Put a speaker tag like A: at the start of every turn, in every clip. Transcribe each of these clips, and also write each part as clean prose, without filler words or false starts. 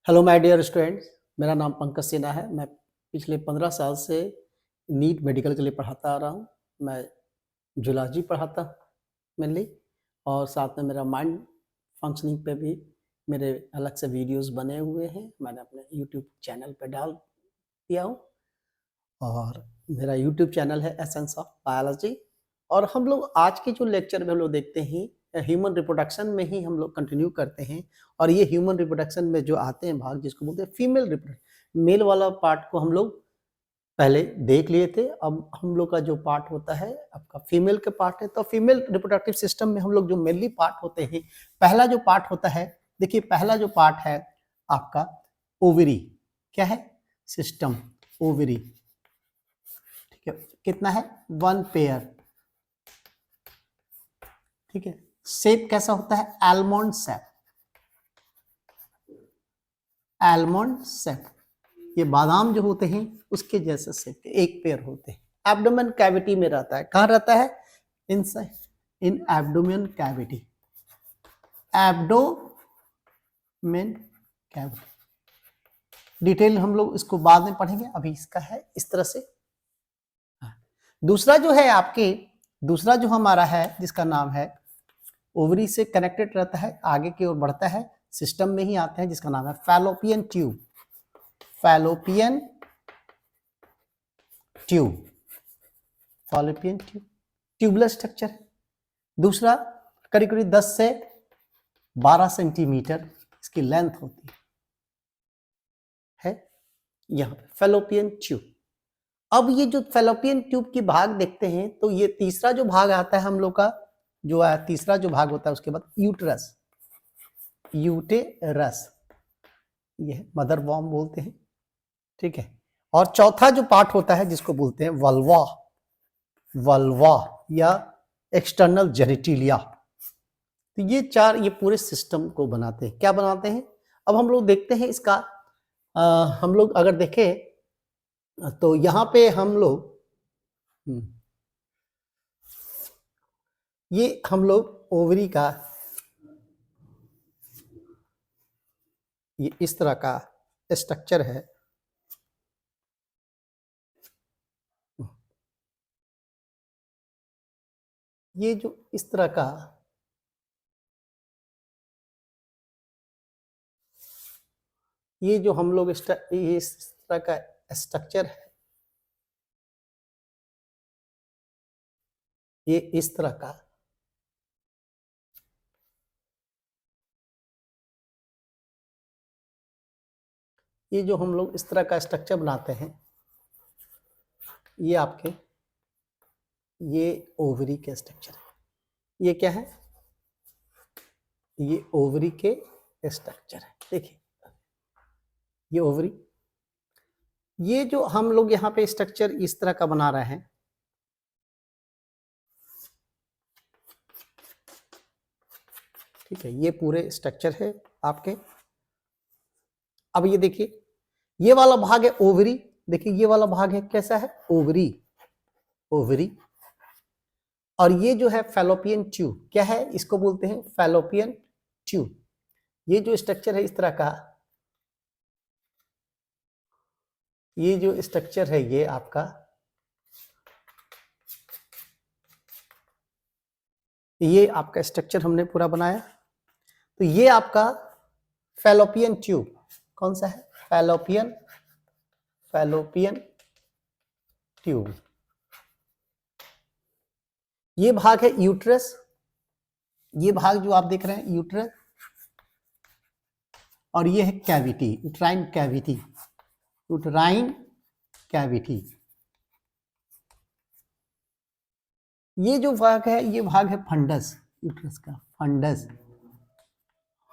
A: Hello my dear students, मेरा नाम पंकज सिन्हा है। मैं पिछले 15 साल से नीट मेडिकल के लिए पढ़ाता आ रहा हूँ। मैं जूलॉजी पढ़ाता मेनली, और साथ में मेरा माइंड फंक्शनिंग पे भी मेरे अलग से वीडियोस बने हुए हैं। मैंने अपने यूट्यूब चैनल पे डाल दिया हूँ, और मेरा यूट्यूब चैनल है एसेंस ऑफ बायोलॉजी। और हम लोग आज के जो लेक्चर में हम लोग देखते हैं, ह्यूमन रिप्रोडक्शन में ही हम लोग कंटिन्यू करते हैं। और ये ह्यूमन रिप्रोडक्शन में जो आते हैं भाग, जिसको बोलते हैं फीमेल रिप्रोडक्शन, मेल वाला पार्ट को हम लोग पहले देख लिए थे। अब हम लोग का जो पार्ट होता है आपका फीमेल के पार्ट है। तो फीमेल रिप्रोडक्टिव सिस्टम में हम लोग जो मेनली पार्ट होते हैं, पहला जो पार्ट होता है, देखिए पहला जो पार्ट है आपका ओवरी। क्या है? System ovary. ठीक है, कितना है? 1 पेयर। ठीक है, शेप कैसा होता है? Almond shape. आलमंड शेप, ये बादाम जो होते हैं उसके जैसे शेप के एक पेयर होते हैं। एब्डोमेन कैविटी में रहता है। कहाँ रहता है? इनसाइड, इन abdomen cavity. Abdomen cavity, detail हम लोग इसको बाद में पढ़ेंगे। अभी इसका है इस तरह से। दूसरा जो है आपके, दूसरा जो हमारा है जिसका नाम है ओवरी से कनेक्टेड रहता है, आगे की ओर बढ़ता है, सिस्टम में ही आते हैं, जिसका नाम है fallopian tube. Fallopian tube, fallopian tube tubular structure है। दूसरा करीब करीब 10 से 12 सेंटीमीटर इसकी लेंथ होती है यहाँ पे फैलोपियन ट्यूब। अब ये जो फैलोपियन ट्यूब की भाग देखते हैं, तो ये तीसरा जो भाग आता है हम लोग का, जो है तीसरा जो भाग होता है, उसके बाद यूटेरस। यूटेरस, ये मदर वॉर्म बोलते हैं। ठीक है, और चौथा जो पार्ट होता है जिसको बोलते हैं वल्वा। वल्वा या एक्सटर्नल जेनिटिलिया। तो ये चार, ये पूरे सिस्टम को बनाते हैं। क्या बनाते हैं? अब हम लोग देखते हैं इसका। हम लोग अगर देखें तो यहाँ पे हम लोग ये हम लोग ओवरी का ये इस तरह का स्ट्रक्चर है। ये जो इस तरह का, ये जो हम लोग इस तरह का स्ट्रक्चर है, ये इस तरह का, ये जो हम लोग इस तरह का स्ट्रक्चर बनाते हैं, ये आपके, ये ओवरी के स्ट्रक्चर है। ये क्या है? ये ओवरी के स्ट्रक्चर है। देखिए ये ओवरी, ये जो हम लोग यहाँ पे स्ट्रक्चर इस तरह का बना रहे हैं, ठीक है, ये पूरे स्ट्रक्चर है आपके। अब ये देखिए, ये वाला भाग है ओवरी। देखिए ये वाला भाग है, कैसा है? Ovary, ovary. और ये जो है फैलोपियन ट्यूब, क्या है? इसको बोलते हैं फैलोपियन ट्यूब। ये जो स्ट्रक्चर है इस तरह का, ये जो स्ट्रक्चर है ये आपका, ये आपका स्ट्रक्चर हमने पूरा बनाया। तो ये आपका फैलोपियन ट्यूब कौन सा है? Fallopian, fallopian tube. ये भाग है यूट्रस। ये भाग जो आप देख रहे हैं यूट्रस, और ये है cavity, uterine cavity. Uterine cavity, ये जो भाग है ये भाग है फंडस, यूट्रस का फंडस।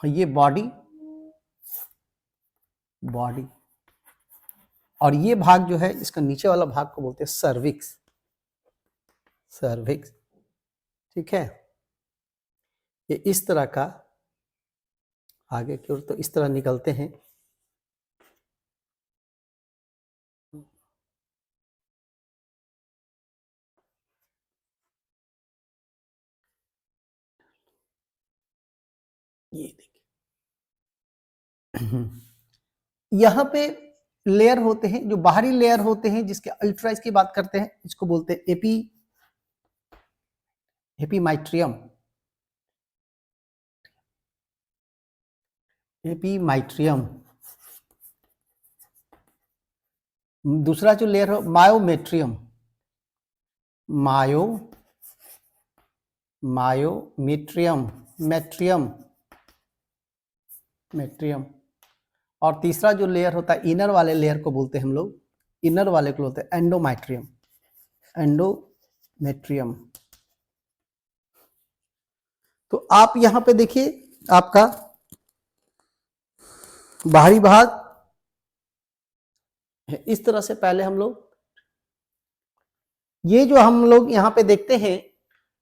A: ये बॉडी, बॉडी। और ये भाग जो है, इसका नीचे वाला भाग को बोलते हैं सर्विक्स, सर्विक्स। ठीक है, ये इस तरह का आगे की ओर तो इस तरह निकलते हैं। ये देखिए यहाँ पे लेयर होते हैं, जो बाहरी लेयर होते हैं, जिसके अल्ट्राइज की बात करते हैं, इसको बोलते हैं एपीमाइट्रियम। एपीमाइट्रियम। दूसरा जो लेयर हो मायोमेट्रियम। मायोमेट्रियम, मेट्रियम। और तीसरा जो लेयर होता है इनर वाले लेयर को बोलते हैं हम लोग, इनर वाले को बोलते हैं एंडोमेट्रियम। तो आप यहां पे देखिए, आपका बाहरी भाग इस तरह से, पहले हम लोग ये जो हम लोग यहां पे देखते हैं,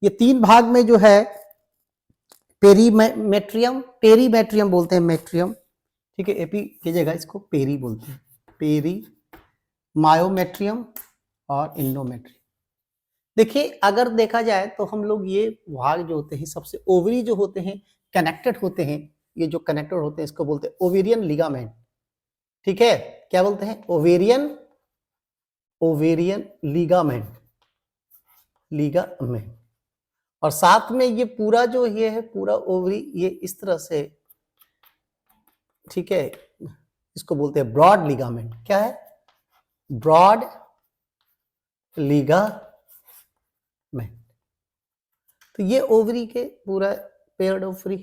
A: ये 3 भाग में जो है पेरीमेट्रियम बोलते हैं, मेट्रियम, ठीक है, एपी की जगह इसको पेरी बोलते हैं, पेरी, मायोमेट्रियम और इंडोमेट्रियम। देखिए अगर देखा जाए तो हम लोग ये भाग जो होते हैं, सबसे ओवरी जो होते हैं कनेक्टेड होते हैं, ये जो कनेक्टेड होते हैं इसको बोलते हैं ओवेरियन लिगामेंट, ठीक है, क्या बोलते हैं, ओवेरियन लिगामेंट। और साथ में ये पूरा जो ये है, पूरा ओवरी ये इस तरह से, ठीक है, इसको बोलते हैं ब्रॉड लिगामेंट। क्या है, ब्रॉड लिगामेंट। तो ये ओवरी के पूरा पेयर्ड ओवरी।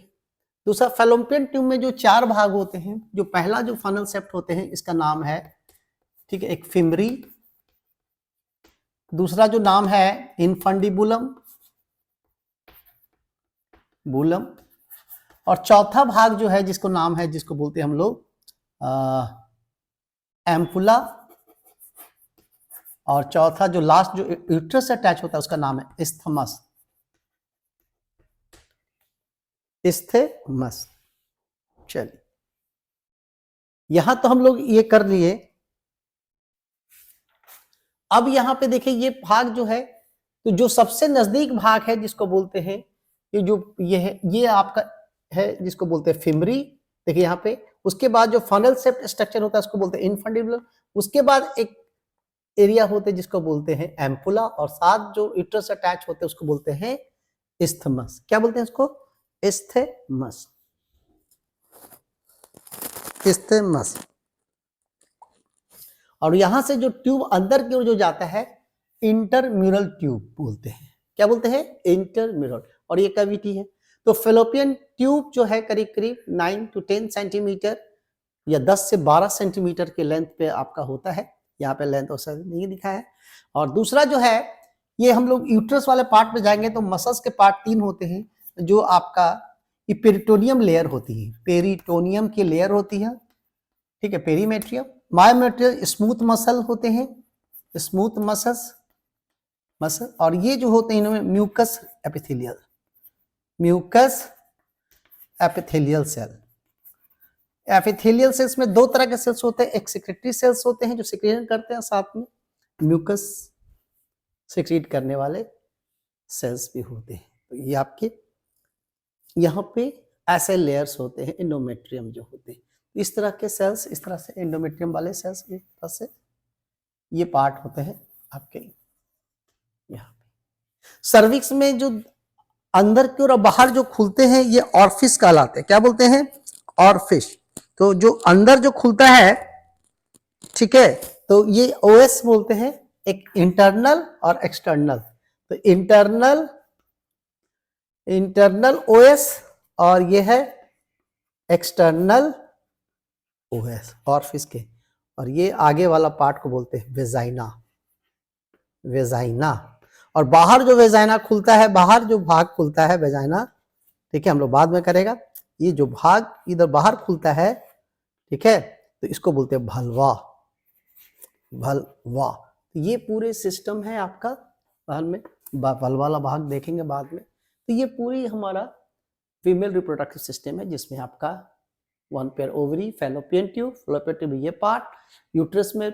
A: दूसरा फैलोपियन ट्यूब में जो 4 भाग होते हैं, जो पहला जो फनल सेप्ट होते हैं इसका नाम है, ठीक है, एक फिमरी, दूसरा जो नाम है इनफंडिबुलम, और चौथा भाग जो है जिसको नाम है, जिसको बोलते हैं हम लोग एम्पुला, और चौथा जो लास्ट जो यूट्रस से अटैच होता है उसका नाम है इस्थेमस। चलिए यहां तो हम लोग ये कर लिए। अब यहां पे देखिए ये भाग जो है, तो जो सबसे नजदीक भाग है जिसको बोलते हैं, ये जो ये है, ये आपका है जिसको बोलते हैं फिमरी, देखिए यहाँ पे। उसके बाद जो फनल शेप्ड स्ट्रक्चर होता है उसको बोलते हैं इनफंडिबुलम। उसके बाद एक एरिया होते हैं जिसको बोलते हैं एम्पुला, और साथ जो यूट्रस से अटैच होते हैं उसको बोलते हैं इस्थमस। क्या बोलते हैं उसको, इस्थेमस। और यहां से जो ट्यूब अंदर की ओर जो जाता है इंटरम्यूरल ट्यूब बोलते हैं। क्या बोलते हैं, इंटरम्यूरल। और ये कैविटी है। तो फेलोपियन ट्यूब जो है करीब करीब 9 to 10 सेंटीमीटर या 10 से 12 सेंटीमीटर के लेंथ पे आपका होता है। यहाँ पे लेंथ और नहीं दिखा है। और दूसरा जो है, ये हम लोग यूट्रस वाले पार्ट में जाएंगे तो मसल्स के पार्ट 3 होते हैं, जो आपका ये पेरिटोनियम लेयर होती है, पेरिटोनियम की लेयर होती है, ठीक है, पेरीमेट्रियम। मायोमेट्रियम स्मूथ मसल होते हैं, स्मूथ मसल। और ये जो होते हैं इनमें mucus epithelial cell. Epithelial cells में 2 तरह के सेल्स होते हैं, एक सेक्रेटरी सेल्स होते हैं जो सिक्रीशन करते हैं, साथ में म्यूकस सिक्रीट करने वाले सेल्स भी होते हैं। तो ये आपके यहाँ पे ऐसे लेयर्स होते हैं एंडोमेट्रियम जो होते हैं। इस तरह के सेल्स, इस तरह से एंडोमेट्रियम वाले सेल्स, इस तरह से ये पार्ट होते हैं आपके यहाँ पे। सर्विक्स में जो अंदर की ओर और बाहर जो खुलते हैं ये ऑर्फिस कहलाते हैं। क्या बोलते हैं, ऑर्फिस। तो जो अंदर जो खुलता है, ठीक है, तो ये ओएस बोलते हैं, एक इंटरनल और एक्सटर्नल। तो इंटरनल ओएस और ये है एक्सटर्नल ओएस ऑर्फिस के। और ये आगे वाला पार्ट को बोलते हैं वेजाइना। और बाहर जो वेजाइना खुलता है, बाहर जो भाग खुलता है वेजाइना, ठीक है, हम लोग बाद में करेगा। ये जो भाग इधर बाहर खुलता है, ठीक है, तो इसको बोलते हैं भलवा। तो ये पूरे सिस्टम है आपका। बाद में भल वाला भाग देखेंगे बाद में। तो ये पूरी हमारा फीमेल रिप्रोडक्टिव सिस्टम है, जिसमें आपका 1 पेयर ओवरी, फैलोपियन ट्यूब ये पार्ट, यूट्रस में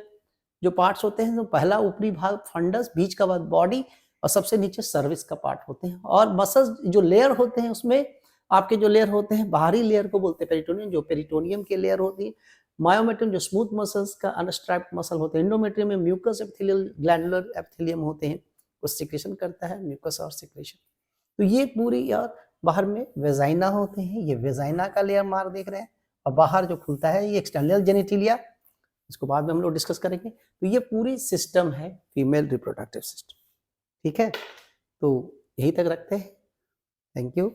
A: जो पार्ट्स होते हैं, तो पहला ऊपरी भाग फंडस, बीच का बाद बॉडी, और सबसे नीचे सर्विस का पार्ट होते हैं। और मसल्स जो लेयर होते हैं उसमें आपके जो लेयर होते हैं बाहरी लेयर को बोलते हैं पेरिटोनियम, जो पेरिटोनियम की लेयर होती है। मायोमेट्रियम जो स्मूथ मसल्स का अनस्ट्रैप्ड मसल होते हैं। एंडोमेट्रियम में म्यूकस एपिथेलियल ग्लैंडुलर एपिथेलियम होते हैं, वो सिक्रेशन करता है म्यूकस और सिक्रेशन। तो ये पूरी, और बाहर में वेजाइना होते हैं, ये वेजाइना का लेयर मार देख रहे हैं, और बाहर जो खुलता है ये एक्सटर्नल जेनिटिलिया, इसको बाद में हम लोग डिस्कस करेंगे। तो ये पूरी सिस्टम है फीमेल रिप्रोडक्टिव सिस्टम। ठीक है, तो यही तक रखते हैं। Thank you.